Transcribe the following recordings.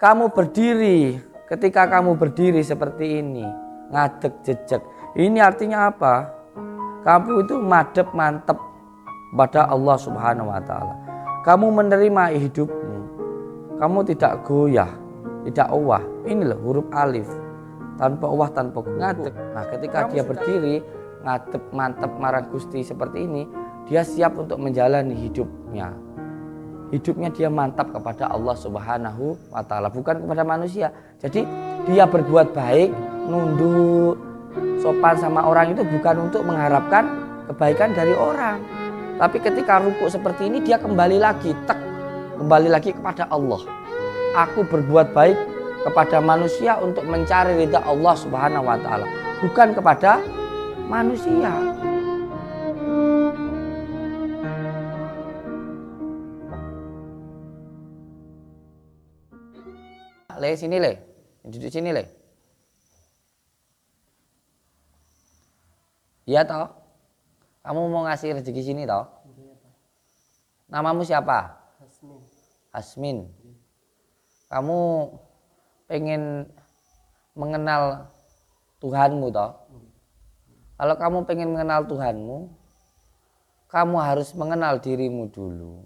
Kamu berdiri, ketika kamu berdiri seperti ini, ngadeg jejeg. Ini artinya apa? Kamu itu madep mantep pada Allah Subhanahu wa taala. Kamu menerima hidupmu. Kamu tidak goyah, tidak uwah. Ini loh huruf alif. Tanpa uwah, tanpa ngadeg. Nah, ketika dia berdiri, ngadeg mantep marang Gusti seperti ini, dia siap untuk menjalani hidupnya. Hidupnya dia mantap kepada Allah Subhanahu wa taala, bukan kepada manusia. Jadi dia berbuat baik, nunduk, sopan sama orang itu bukan untuk mengharapkan kebaikan dari orang. Tapi ketika rukuk seperti ini dia kembali lagi kepada Allah. Aku berbuat baik kepada manusia untuk mencari ridha Allah Subhanahu wa taala, bukan kepada manusia. Le sini le, duduk sini le. Iya toh? Kamu mau ngasih rezeki sini toh? Namamu siapa? Hasmin. Hasmin. Kamu pengen mengenal Tuhanmu toh? Kalau kamu pengen mengenal Tuhanmu, kamu harus mengenal dirimu dulu.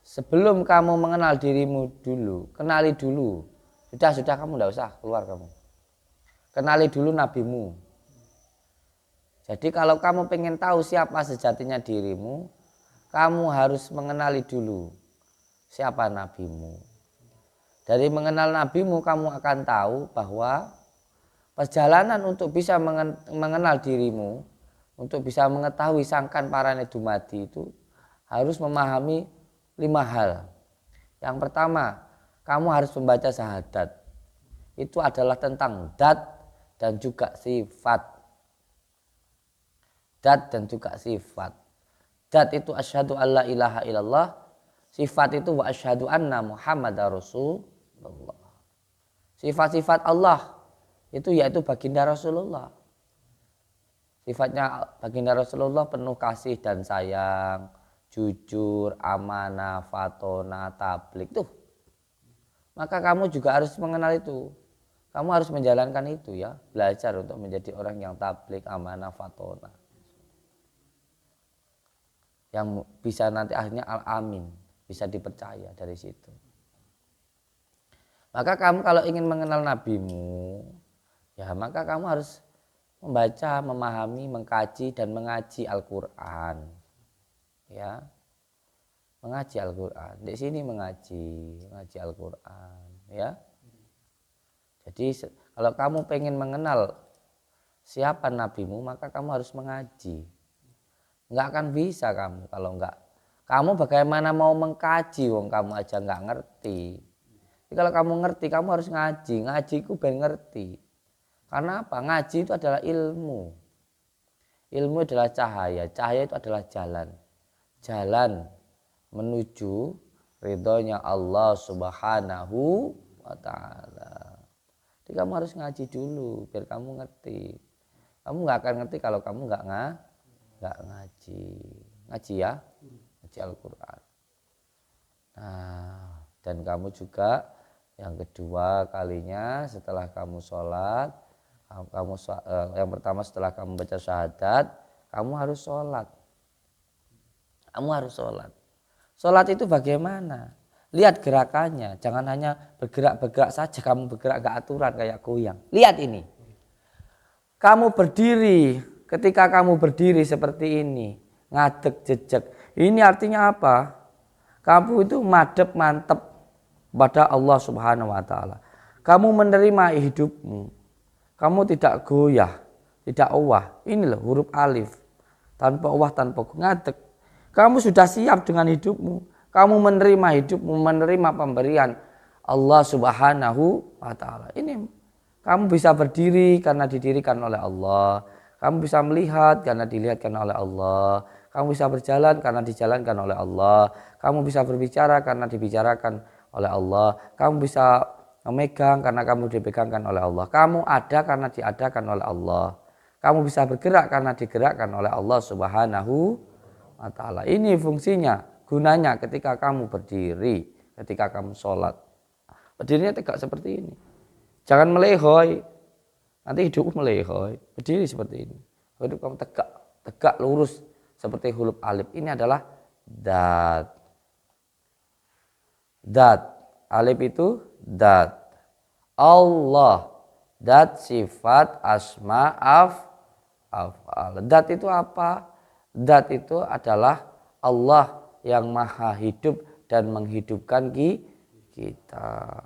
Sebelum kamu mengenal dirimu dulu, kenali dulu. Sudah kamu tidak usah keluar kamu. Kenali dulu nabimu. Jadi kalau kamu pengen tahu siapa sejatinya dirimu, kamu harus mengenali dulu siapa nabimu. Dari mengenal nabimu kamu akan tahu bahwa perjalanan untuk bisa mengenal dirimu, untuk bisa mengetahui sangkan parane dumadi itu harus memahami 5 hal. Yang pertama, kamu harus membaca syahadat. Itu adalah tentang dat dan juga sifat. Dat dan juga sifat. Dat itu asyhadu alla ilaha illallah. Sifat itu wa asyhadu anna Muhammadar Rasulullah. Sifat-sifat Allah itu yaitu baginda Rasulullah. Sifatnya baginda Rasulullah penuh kasih dan sayang, jujur, amanah, fatona, tablik tuh. Maka kamu juga harus mengenal itu. Kamu harus menjalankan itu ya, belajar untuk menjadi orang yang tablik, amanah, fatona. Yang bisa nanti akhirnya al-amin, bisa dipercaya dari situ. Maka kamu kalau ingin mengenal nabimu, ya maka kamu harus membaca, memahami, mengkaji dan mengaji Al-Qur'an. Ya, mengaji Al-Qur'an. Di sini mengaji Al-Qur'an, ya. Jadi kalau kamu pengen mengenal siapa nabimu, maka kamu harus mengaji. Enggak akan bisa kamu kalau enggak. Kamu bagaimana mau mengkaji wong kamu aja enggak ngerti. Jadi kalau kamu ngerti, kamu harus ngaji. Ngajiku ben ngerti. Karena apa? Ngaji itu adalah ilmu. Ilmu adalah cahaya. Cahaya itu adalah jalan. Jalan menuju ridhonya Allah Subhanahu wa taala. Jadi kamu harus ngaji dulu biar kamu ngerti. Kamu nggak akan ngerti kalau kamu nggak ngaji. Ngaji ya, ngaji Al-Qur'an. Nah, dan kamu juga yang kedua kalinya setelah kamu sholat, yang pertama setelah kamu baca syahadat, kamu harus sholat. Kamu harus sholat. Sholat itu bagaimana? Lihat gerakannya. Jangan hanya bergerak-bergerak saja. Kamu bergerak gak aturan kayak goyang. Lihat ini. Kamu berdiri. Ketika kamu berdiri seperti ini. Ngadeg jejeg. Ini artinya apa? Kamu itu madep mantep pada Allah Subhanahu wa taala. Kamu menerima hidupmu. Kamu tidak goyah. Tidak uwah. Ini loh huruf alif. Tanpa uwah, tanpa ngadeg. Kamu sudah siap dengan hidupmu. Kamu menerima hidupmu, menerima pemberian Allah Subhanahu wa taala. Ini kamu bisa berdiri karena didirikan oleh Allah. Kamu bisa melihat karena dilihatkan oleh Allah. Kamu bisa berjalan karena dijalankan oleh Allah. Kamu bisa berbicara karena dibicarakan oleh Allah. Kamu bisa memegang karena kamu dipegangkan oleh Allah. Kamu ada karena diadakan oleh Allah. Kamu bisa bergerak karena digerakkan oleh Allah Subhanahu wa taala. Ini fungsinya, gunanya ketika kamu berdiri, ketika kamu sholat. Berdirinya tegak seperti ini. Jangan melehoi. Nanti hidupmu melehoi. Berdiri seperti ini. Hidup kamu tegak, tegak lurus seperti huruf alif. Ini adalah dat. Dat. Alif itu dat. Allah. Dat sifat asma af'al. Dat itu apa? Dat itu adalah Allah yang maha hidup dan menghidupkan kita.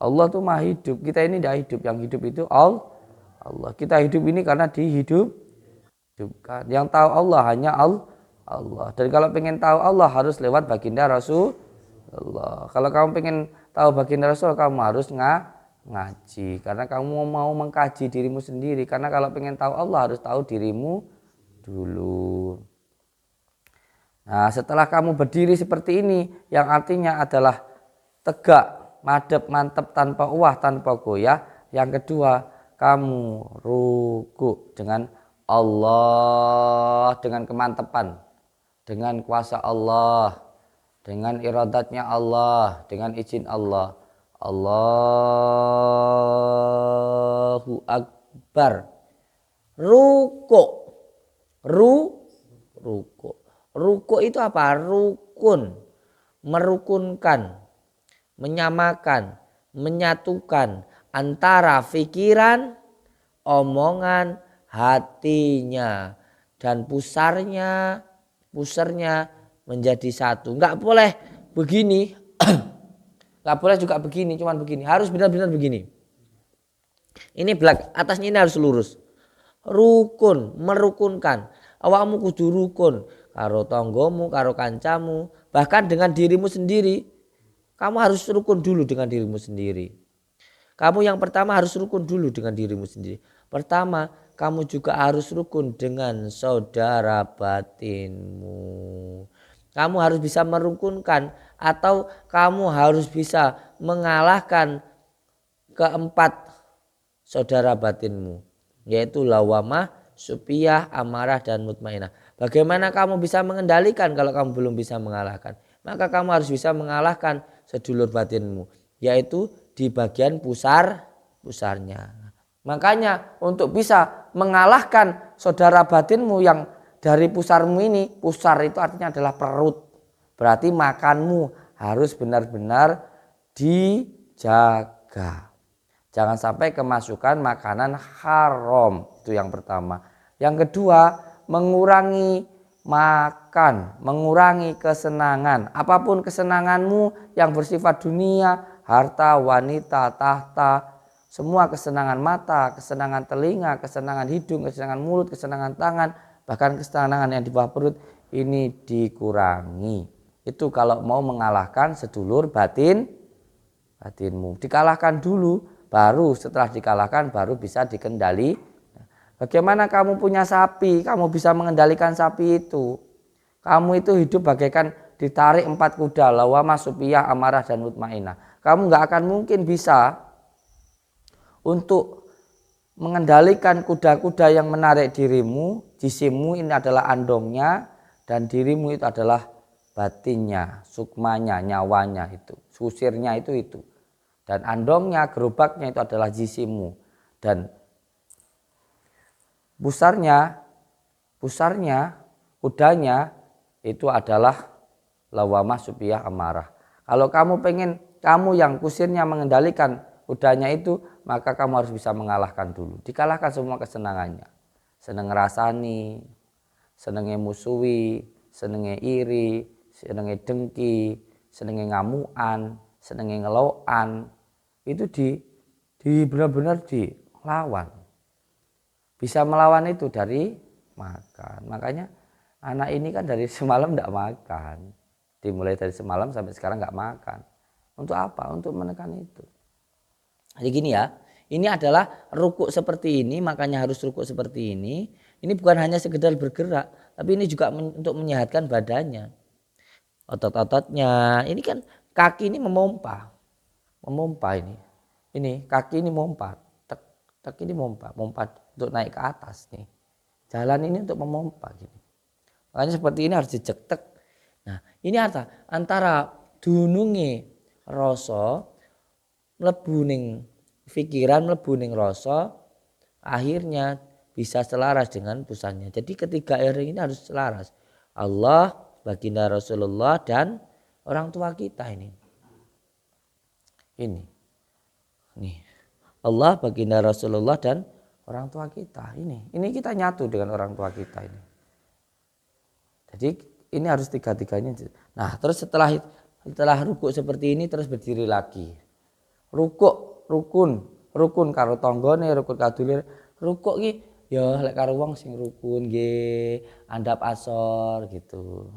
Allah itu maha hidup. Kita ini tidak hidup. Yang hidup itu Allah. Kita hidup ini karena dihidupkan. Yang tahu Allah hanya Allah. Dan kalau pengen tahu Allah harus lewat baginda Rasulullah. Kalau kamu pengen tahu baginda Rasul, kamu harus ngaji. Karena kamu mau mengkaji dirimu sendiri. Karena kalau pengen tahu Allah harus tahu dirimu dulu. Nah, setelah kamu berdiri seperti ini, yang artinya adalah tegak, madep, mantep, tanpa uah, tanpa goyah. Yang kedua, kamu ruku dengan Allah, dengan kemantepan, dengan kuasa Allah, dengan iradatnya Allah, dengan izin Allah. Allahu Akbar. Ruku. Ruku. Ruku itu apa? Rukun. Merukunkan, menyamakan, menyatukan antara pikiran, omongan, hatinya dan pusarnya menjadi satu. Enggak boleh begini. Enggak boleh juga begini, cuman begini. Harus benar-benar begini. Ini atasnya ini harus lurus. Rukun, merukunkan. Awakmu kudu rukun karo tanggamu, karo kancamu, bahkan dengan dirimu sendiri. Kamu harus rukun dulu dengan dirimu sendiri. Kamu yang pertama harus rukun dulu dengan dirimu sendiri. Pertama, kamu juga harus rukun dengan saudara batinmu. Kamu harus bisa merukunkan atau kamu harus bisa mengalahkan keempat saudara batinmu, yaitu lawamah, supiyah, amarah, dan mutmainah. Bagaimana kamu bisa mengendalikan kalau kamu belum bisa mengalahkan? Maka kamu harus bisa mengalahkan sedulur batinmu, yaitu di bagian pusarnya. Makanya untuk bisa mengalahkan saudara batinmu yang dari pusarmu ini, pusar itu artinya adalah perut. Berarti makanmu harus benar-benar dijaga. Jangan sampai kemasukan makanan haram, itu yang pertama. Yang kedua, mengurangi makan, mengurangi kesenangan. Apapun kesenanganmu yang bersifat dunia, harta, wanita, tahta, semua kesenangan mata, kesenangan telinga, kesenangan hidung, kesenangan mulut, kesenangan tangan, bahkan kesenangan yang di bawah perut, ini dikurangi. Itu kalau mau mengalahkan sedulur batinmu. Dikalahkan dulu, baru setelah dikalahkan baru bisa dikendali. Bagaimana kamu punya sapi, kamu bisa mengendalikan sapi itu. Kamu itu hidup bagaikan ditarik 4 kuda, lawamah, supiyah, amarah, dan mutmainah. Kamu nggak akan mungkin bisa untuk mengendalikan kuda-kuda yang menarik dirimu. Jisimmu ini adalah andongnya, dan dirimu itu adalah batinnya, sukmanya, nyawanya itu, susirnya itu. Dan andongnya, gerobaknya itu adalah jisimmu. Dan pusarnya, kudanya itu adalah lawamah, supiyah, amarah. Kalau kamu yang kusirnya mengendalikan kudanya itu, maka kamu harus bisa mengalahkan dulu. Dikalahkan semua kesenangannya. Seneng ngerasani, senenge musuhi, senenge iri, senenge dengki, senenge ngamuan, senenge ngeloan. Itu benar-benar dilawan. Bisa melawan itu dari makan. Makanya anak ini kan dari semalam tidak makan. Dimulai dari semalam sampai sekarang nggak makan. Untuk apa? Untuk menekan itu. Jadi gini ya, ini adalah rukuk seperti ini, makanya harus rukuk seperti ini. Ini bukan hanya sekedar bergerak, tapi ini juga untuk menyehatkan badannya. Otot-ototnya, ini kan kaki ini memompa ini kaki ini memompa, tek ini memompa untuk naik ke atas nih. Jalan ini untuk memompa gini. Makanya seperti ini harus dijektek. Nah, ini antara dununge rasa mlebu ning pikiran, mlebu ning rasa, akhirnya bisa selaras dengan putusannya. Jadi ketiga earring ini harus selaras. Allah, baginda Rasulullah, dan orang tua kita ini. Ini. Nih. Allah, baginda Rasulullah, dan orang tua kita. Ini kita nyatu dengan orang tua kita ini. Jadi ini harus tiga-tiganya. Nah, terus setelah rukuk seperti ini terus berdiri lagi. Rukun karo tanggane, rukun kadulir. Rukuk ki ya lek karo wong sing rukun nggih, andap asor gitu.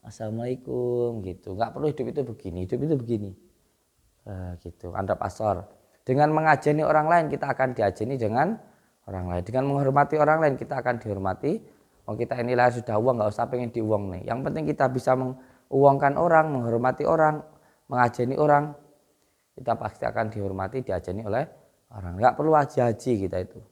Assalamualaikum gitu. Enggak perlu hidup itu begini. Gitu, andap asor. Dengan mengajeni orang lain kita akan diajeni dengan orang lain. Dengan menghormati orang lain kita akan dihormati. Kita inilah sudah uang, nggak usah pengen diuang nih. Yang penting kita bisa menguangkan orang, menghormati orang, mengajeni orang, kita pasti akan dihormati, diajeni oleh orang. Nggak perlu haji-haji kita itu.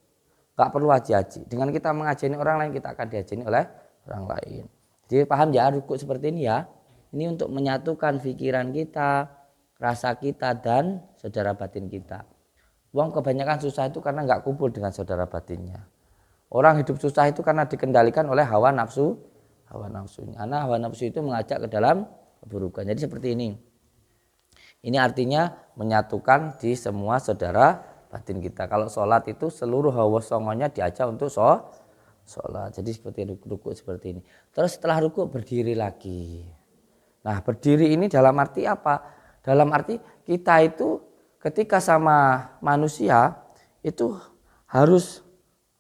Nggak perlu haji-haji. Dengan kita mengajeni orang lain kita akan diajeni oleh orang lain. Jadi paham ya rukuk seperti ini ya. Ini untuk menyatukan pikiran kita, rasa kita, dan saudara batin kita. Wong kebanyakan susah itu karena nggak kumpul dengan saudara batinnya. Orang hidup susah itu karena dikendalikan oleh hawa nafsunya. Karena hawa nafsu itu mengajak ke dalam keburukan. Jadi seperti ini. Ini artinya menyatukan di semua saudara batin kita. Kalau sholat itu seluruh hawa songonya diajak untuk sholat. Jadi seperti rukuk seperti ini. Terus setelah rukuk berdiri lagi. Nah berdiri ini dalam arti apa? Dalam arti kita itu ketika sama manusia itu harus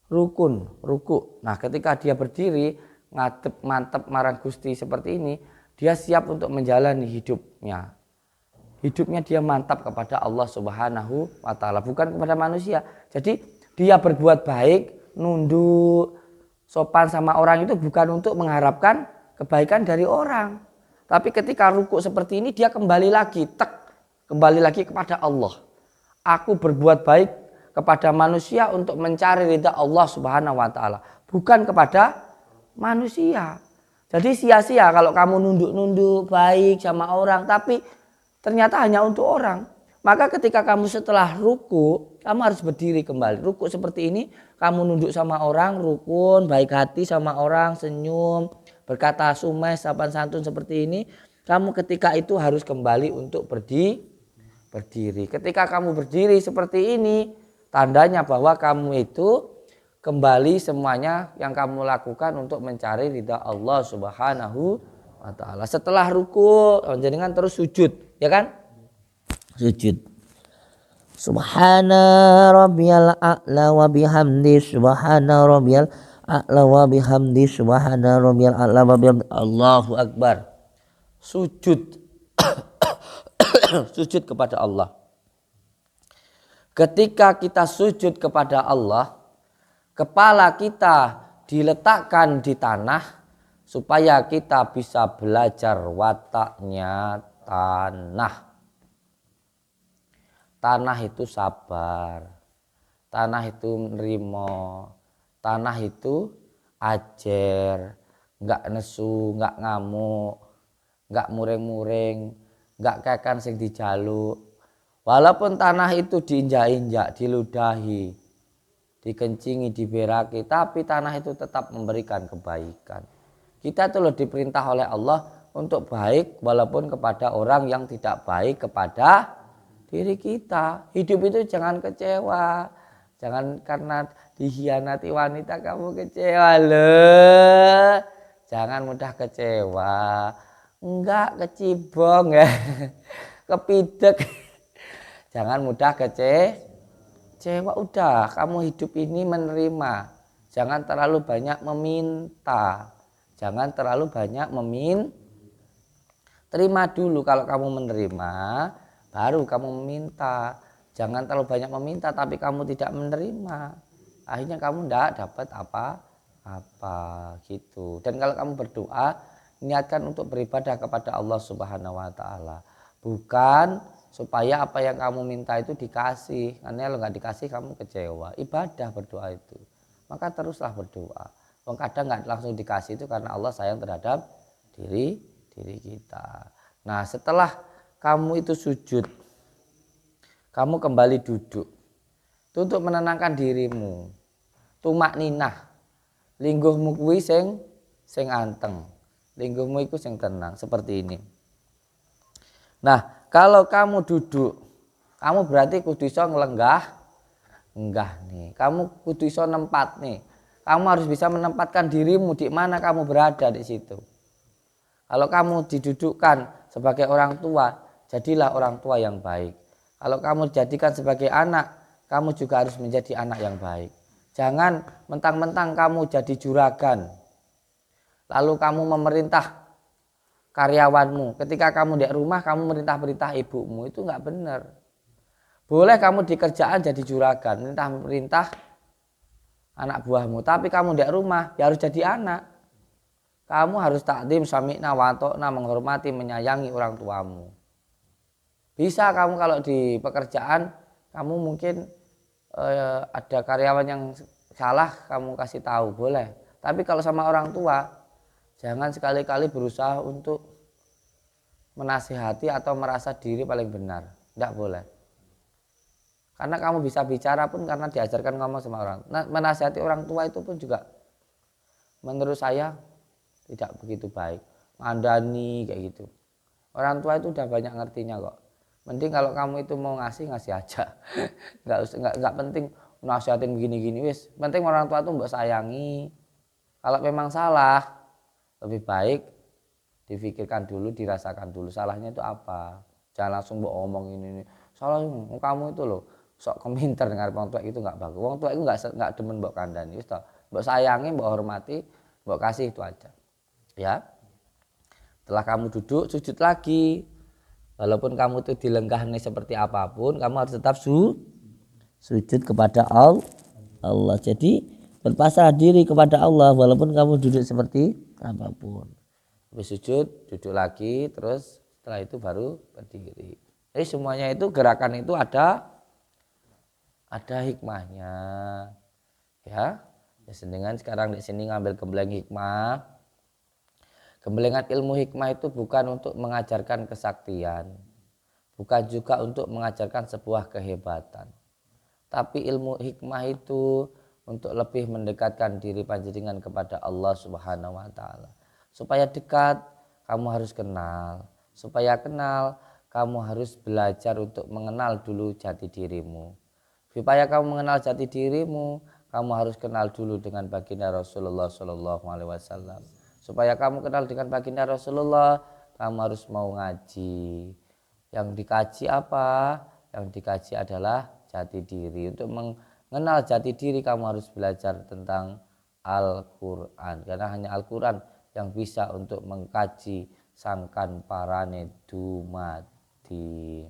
rukuk. Nah ketika dia berdiri ngadep mantep marang Gusti seperti ini, dia siap untuk menjalani hidupnya. Hidupnya dia mantap kepada Allah Subhanahu wa Ta'ala, bukan kepada manusia. Jadi dia berbuat baik, nunduk, sopan sama orang itu bukan untuk mengharapkan kebaikan dari orang. Tapi ketika rukuk seperti ini dia kembali lagi kepada Allah. Aku berbuat baik kepada manusia untuk mencari ridha Allah Subhanahu wa Ta'ala, bukan kepada manusia. Jadi sia-sia kalau kamu nunduk-nunduk baik sama orang tapi ternyata hanya untuk orang. Maka ketika kamu setelah ruku, kamu harus berdiri kembali. Ruku seperti ini, kamu nunduk sama orang, rukun, baik hati sama orang, senyum, berkata sumeh, sopan santun seperti ini. Kamu ketika itu harus kembali untuk berdiri. Ketika kamu berdiri seperti ini, tandanya bahwa kamu itu kembali semuanya yang kamu lakukan untuk mencari ridha Allah Subhanahu wa Ta'ala. Setelah ruku, jenengan terus sujud, ya kan? Sujud. Subhana rabbiyal a'la wa bihamdi, subhana rabbiyal a'la wa bihamdi, subhana rabbiyal a'la wa bihamdi. Allahu Akbar. Sujud. Sujud kepada Allah. Ketika kita sujud kepada Allah, kepala kita diletakkan di tanah supaya kita bisa belajar wataknya tanah. Tanah itu sabar, tanah itu nerimo, tanah itu ajer, nggak nesu, nggak ngamuk, nggak muring-muring, nggak kekan sing dijaluk. Walaupun tanah itu diinjak-injak, diludahi, dikencingi, diberaki, tapi tanah itu tetap memberikan kebaikan. Kita tuh loh diperintah oleh Allah untuk baik walaupun kepada orang yang tidak baik kepada diri kita. Hidup itu jangan kecewa. Jangan karena dikhianati wanita kamu kecewa loh. Jangan mudah kecewa. Enggak kecibong ya. Kepidek. Jangan mudah kecewa. Udah, kamu hidup ini menerima. Jangan terlalu banyak meminta. Jangan terlalu banyak terima dulu. Kalau kamu menerima, baru kamu meminta. Jangan terlalu banyak meminta tapi kamu tidak menerima. Akhirnya kamu tidak dapat apa-apa gitu. Dan kalau kamu berdoa, niatkan untuk beribadah kepada Allah Subhanahu wa Ta'ala. Bukan supaya apa yang kamu minta itu dikasih. Karena kalau nggak dikasih kamu kecewa. Ibadah berdoa itu. Maka teruslah berdoa. Kadang nggak langsung dikasih itu karena Allah sayang terhadap diri kita. Nah setelah kamu itu sujud, kamu kembali duduk. Itu untuk menenangkan dirimu. Tumak ninah. Lingguhmu kuwi sing anteng. Lingguhmu iku sing tenang seperti ini. Nah, kalau kamu duduk, kamu berarti kudu iso nglenggah nih. Kamu kudu iso nempat nih. Kamu harus bisa menempatkan dirimu di mana kamu berada di situ. Kalau kamu didudukkan sebagai orang tua, jadilah orang tua yang baik. Kalau kamu dijadikan sebagai anak, kamu juga harus menjadi anak yang baik. Jangan mentang-mentang kamu jadi juragan, lalu kamu memerintah karyawanmu. Ketika kamu di rumah, kamu merintah-perintah ibumu, itu nggak benar. Boleh kamu di kerjaan jadi juragan, merintah-perintah anak buahmu, tapi kamu di rumah ya harus jadi anak. Kamu harus takdim, sami'na wa ata'na, menghormati, menyayangi orang tuamu. Bisa kamu kalau di pekerjaan, kamu mungkin ada karyawan yang salah, kamu kasih tahu, boleh. Tapi kalau sama orang tua, jangan sekali-kali berusaha untuk menasihati atau merasa diri paling benar. Tidak boleh. Karena kamu bisa bicara pun karena diajarkan ngomong sama orang. Nah, menasihati orang tua itu pun juga menurut saya tidak begitu baik, ngandani kayak gitu. Orang tua itu udah banyak ngertinya kok. Mending kalau kamu itu mau ngasih aja. nggak penting nasihatin gini-gini wis. Penting orang tua itu mbok sayangi. Kalau memang salah, lebih baik difikirkan dulu, dirasakan dulu salahnya itu apa. Jangan langsung mbok omong ini. Salah kamu itu loh, sok keminter dengan orang tua itu nggak bagus. Orang tua itu nggak demen mbok kandani. Wis toh, mbok sayangi, mbok hormati, mbok kasih itu aja. Ya, setelah kamu duduk, sujud lagi. Walaupun kamu itu dilenggahnya seperti apapun, kamu harus tetap sujud kepada Allah. Jadi berpasrah diri kepada Allah walaupun kamu duduk seperti apapun. Habis sujud, duduk lagi, terus setelah itu baru berdiri. Jadi semuanya itu gerakan itu ada hikmahnya. Ya, dengan sekarang di sini ngambil gembleng hikmah. Gembelengan ilmu hikmah itu bukan untuk mengajarkan kesaktian, bukan juga untuk mengajarkan sebuah kehebatan. Tapi ilmu hikmah itu untuk lebih mendekatkan diri panjenengan kepada Allah Subhanahu wa taala. Supaya dekat, kamu harus kenal. Supaya kenal, kamu harus belajar untuk mengenal dulu jati dirimu. Supaya kamu mengenal jati dirimu, kamu harus kenal dulu dengan baginda Rasulullah Shallallahu alaihi wasallam. Supaya kamu kenal dengan baginda Rasulullah, kamu harus mau ngaji. Yang dikaji apa? Yang dikaji adalah jati diri. Untuk mengenal jati diri, kamu harus belajar tentang Al-Quran. Karena hanya Al-Quran yang bisa untuk mengkaji sangkan parane dumadi.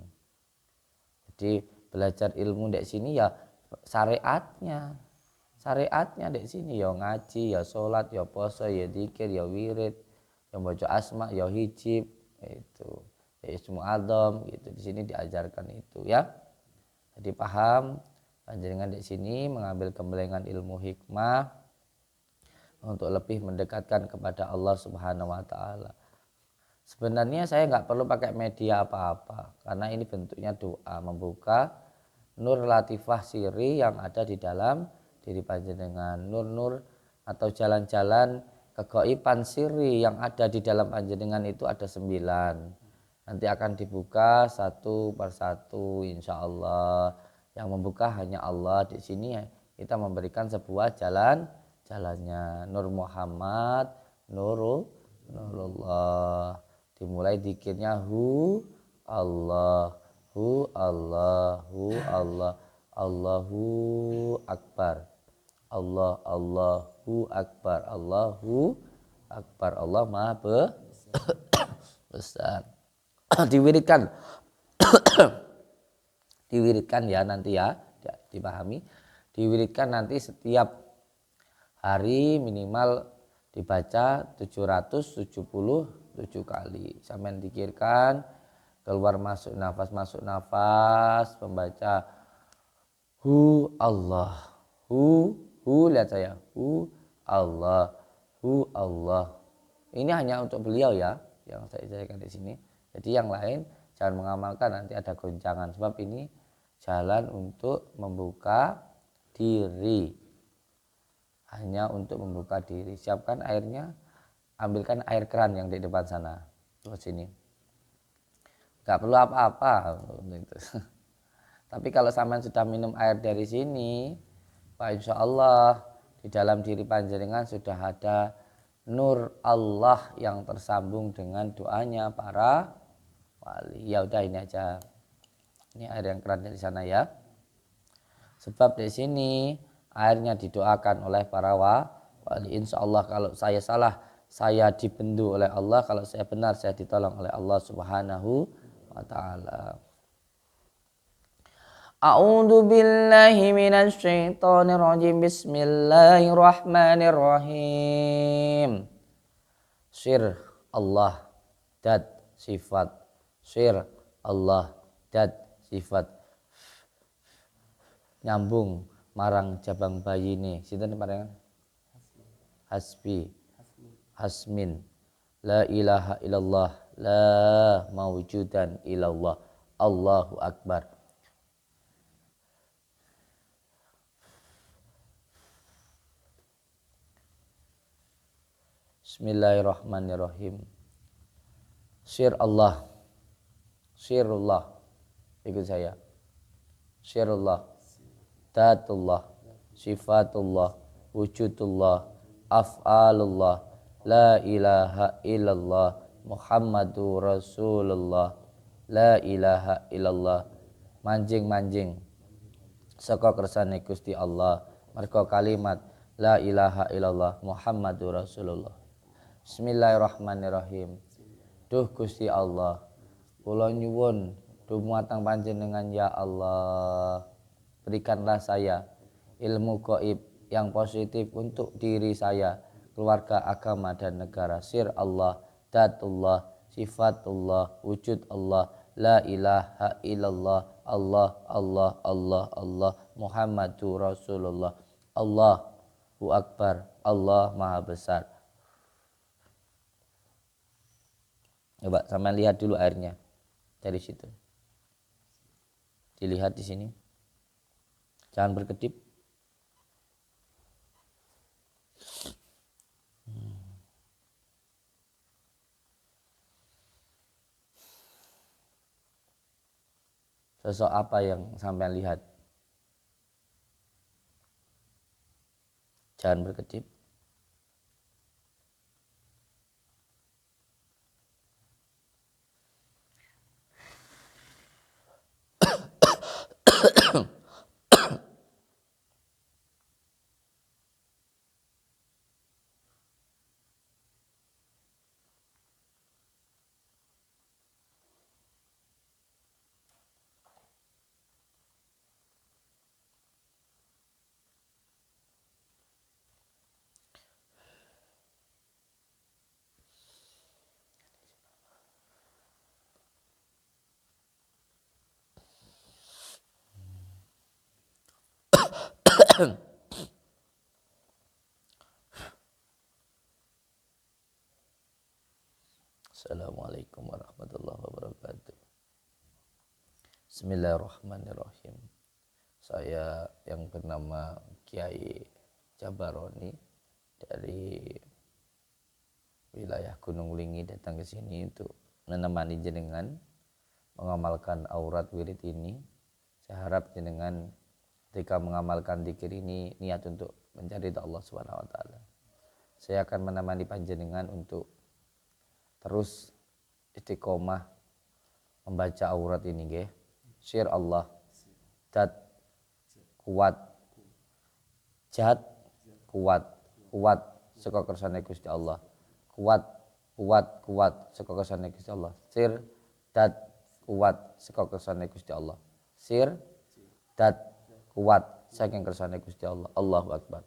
Jadi belajar ilmu di sini ya syariatnya di sini ya ngaji, ya sholat, ya puasa, ya dzikir, ya wirid, ya baca asma, ya hijib, itu ya ismu adzam gitu. Di sini diajarkan itu ya. Jadi paham, panjenengan di sini mengambil gembelengan ilmu hikmah untuk lebih mendekatkan kepada Allah Subhanahu wa taala. Sebenarnya saya nggak perlu pakai media apa-apa karena ini bentuknya doa membuka nur latifah siri yang ada di dalam diri panjenengan. Nur-nur atau jalan-jalan kegaiban siri yang ada di dalam panjenengan itu ada 9. Nanti akan dibuka satu persatu insya Allah. Yang membuka hanya Allah. Di sini kita memberikan sebuah jalannya. Nur Muhammad, Nurullah. Dimulai dzikirnya Allah, Allahu Akbar. Allahu Akbar. Allah Maha besar. Diwiridkan. Diwiridkan ya nanti ya, dipahami. Diwiridkan nanti setiap hari minimal dibaca 777 kali. Sampai dikirkan keluar masuk nafas, membaca Allah. Lihat saya. Allah. Ini hanya untuk beliau ya, yang saya ajarkan di sini. Jadi yang lain jangan mengamalkan, nanti ada goncangan. Sebab ini jalan untuk membuka diri, hanya untuk membuka diri. Siapkan airnya, ambilkan air keran yang di depan sana, ke sini. Gak perlu apa-apa gitu. Tapi kalau sampean sudah minum air dari sini, Pak, insya Allah di dalam diri panjenengan sudah ada nur Allah yang tersambung dengan doanya para wali. Ya udah ini aja. Ini air yang keran dari sana ya. Sebab di sini airnya didoakan oleh para wali. Insya Allah kalau saya salah, saya dibendu oleh Allah. Kalau saya benar, saya ditolong oleh Allah Subhanahu wa ta'ala. A'udzu billahi minasy syaithanir rajim. Bismillahirrahmanirrahim. Sir Allah, dat sifat. Sir Allah, dat sifat. Nyambung marang jabang bayi ini. Sinten parengan? Hasbi. Hasmin. La ilaha illallah. La mawjudan illallah. Allahu akbar. Bismillahirrahmanirrahim. Sir Allah, sirullah, ikut saya. Sirullah, datullah, sifatullah, wujudullah, af'alullah, la ilaha illallah, Muhammadur Rasulullah, la ilaha illallah. Manjing-manjing saka kersane Gusti Allah, merga kalimat la ilaha illallah, Muhammadur Rasulullah. Bismillahirrahmanirrahim. Duh Gusti Allah, kula nyuwun dumateng panjenengan ya Allah, berikanlah saya ilmu gaib yang positif untuk diri saya, keluarga, agama dan negara. Sir Allah, datullah, sifatullah, wujud Allah, la ilaha illallah, Allah, Allah, Allah, Allah, Muhammadur Rasulullah. Allahu Akbar, Allah Maha Besar. Coba sama lihat dulu airnya dari situ. Dilihat di sini. Jangan berkedip. Sosok apa yang sampai lihat? Jangan berkedip. Assalamualaikum warahmatullahi wabarakatuh. Bismillahirrahmanirrahim. Saya yang bernama Kiai Jabaroni dari wilayah Gunung Lingi datang ke sini untuk menemani jenengan mengamalkan aurat wirid ini. Saya harap jenengan ketika mengamalkan zikir ini niat untuk mencari Allah Subhanahu wa taala. Saya akan menemani panjenengan untuk terus istiqomah membaca aurat ini nggih. Sir Allah, dat kuat, jat kuat, kuat saka kersane Gusti Allah. Kuat, kuat, kuat saka kersane Gusti Allah. Sir, dat kuat saka kersane Gusti Allah. Sir, dat kuat saking kersane Gusti Allah. Allahu Akbar.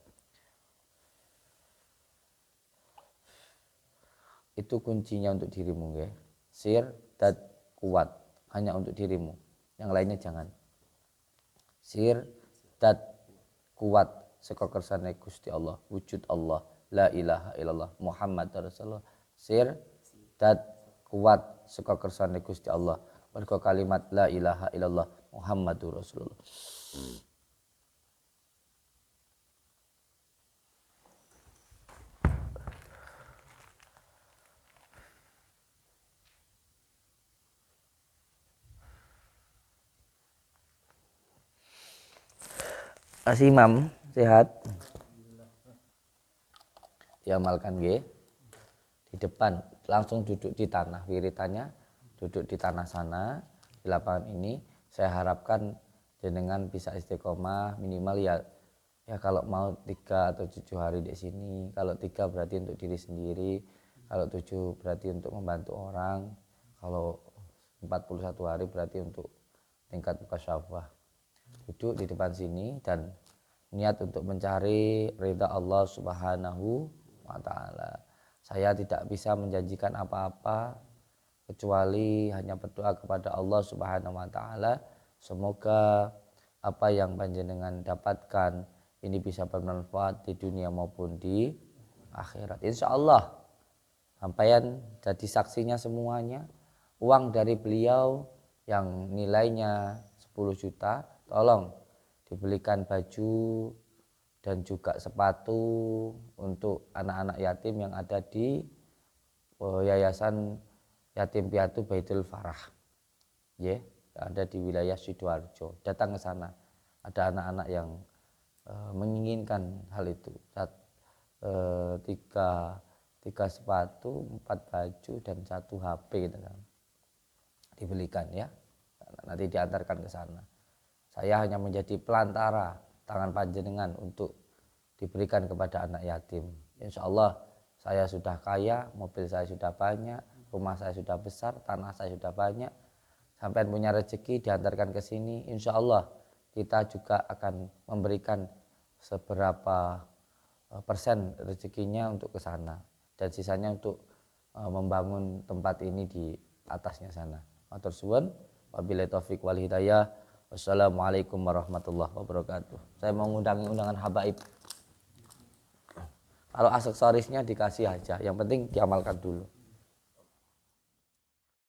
Itu kuncinya untuk dirimu ya. Sir, dat kuat hanya untuk dirimu. Yang lainnya jangan. Sir, dat kuat saka kersane Gusti Allah, wujud Allah, la ilaha illallah, Muhammad Rasulullah. Sir, dat kuat saka kersane Gusti Allah, mergo kalimat la ilaha illallah, Muhammadur Rasulullah. Imam sehat. Diamalkan nggih. Di depan langsung duduk di tanah, wiritannya duduk di tanah sana di lapangan ini. Saya harapkan jenengan bisa istiqomah minimal ya kalau mau 3 atau 7 hari di sini. Kalau 3 berarti untuk diri sendiri, kalau 7 berarti untuk membantu orang, kalau 41 hari berarti untuk tingkat mukasyafah. Duduk di depan sini dan niat untuk mencari ridha Allah Subhanahu wa taala. Saya tidak bisa menjanjikan apa-apa kecuali hanya berdoa kepada Allah Subhanahu wa taala, semoga apa yang panjenengan dapatkan ini bisa bermanfaat di dunia maupun di akhirat. Insya Allah sampaian jadi saksinya semuanya. Uang dari beliau yang nilainya 10 juta tolong dibelikan baju dan juga sepatu untuk anak-anak yatim yang ada di Yayasan Yatim Piatu Baitul Farah, ya, ada di wilayah Sidoarjo. Datang ke sana, ada anak-anak yang menginginkan hal itu. Tiga sepatu, 4 baju dan 1 HP gitu kan, dibelikan ya. Nanti diantarkan ke sana. Saya hanya menjadi pelantara tangan panjenengan untuk diberikan kepada anak yatim. Insya Allah saya sudah kaya, mobil saya sudah banyak, rumah saya sudah besar, tanah saya sudah banyak. Sampai punya rezeki diantarkan ke sini, insya Allah kita juga akan memberikan seberapa persen rezekinya untuk ke sana dan sisanya untuk membangun tempat ini di atasnya sana. Matur suwun, wabillahi taufik wal hidayah. Wassalamualaikum warahmatullahi wabarakatuh. Saya mau undangan habaib. Kalau aksesorisnya dikasih aja, yang penting diamalkan dulu.